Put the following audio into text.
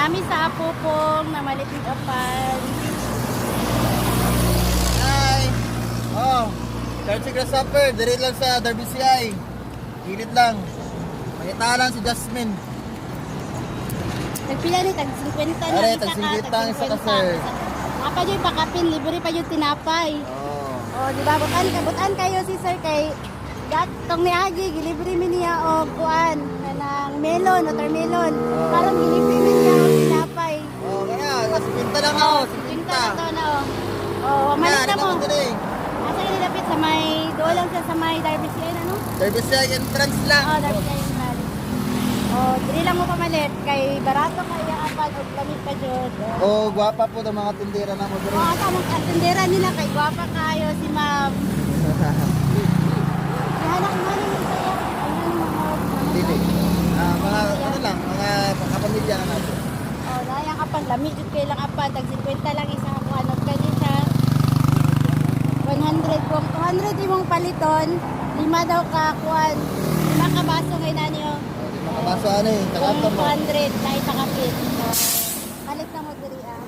Nami sa Apupong na maliting kapal. Hi! Oh, Church Grasshopper, dire lang sa Derby CI. Gilid lang. Makita lang si Jasmine. Tagpila ni tag 50 na Are, isa tag ka, 50 ang isa ka, sir. Apa yung pakapin, libre pa yung tinapay. Oh. Oh, di ba? Butan kayo si sir kay gatong ni Agi, gilibre mi niya og kuan kanang melon, watermelon. Parang gilibre mi niya og tinapay. Oh, kaya, kasi pinta lang ako, si Pinta pinta. na to na oh. Oh, malit na mo. Today. Asa ka nilapit sa may doon lang siya sa may Derby CI na no? Derby CI entrance lang. Oh, Derby CI yung bali. Oh, dili lang mo pamalit kay barato kaya apan og lamig pa jud. Oh, gwapa po ng mga tindera na mo dire. Oh, asa mo tindera nila kay gwapa kayo si ma'am. Ihanak mo ni mo sa'yo. Ayun mo Dili. Mga ano lang, mga kapamilya na natin. Oh, layang apan lamig jud kay lang apan tag 50 lang isa ka ano kani siya. 100 kung 200 imong paliton, 5 daw ka kuan. 5 ka baso kay nani oh. Mga baso ano eh, Kung tagatang mo. 200 na isa kapit. So, palit na mo diri ah.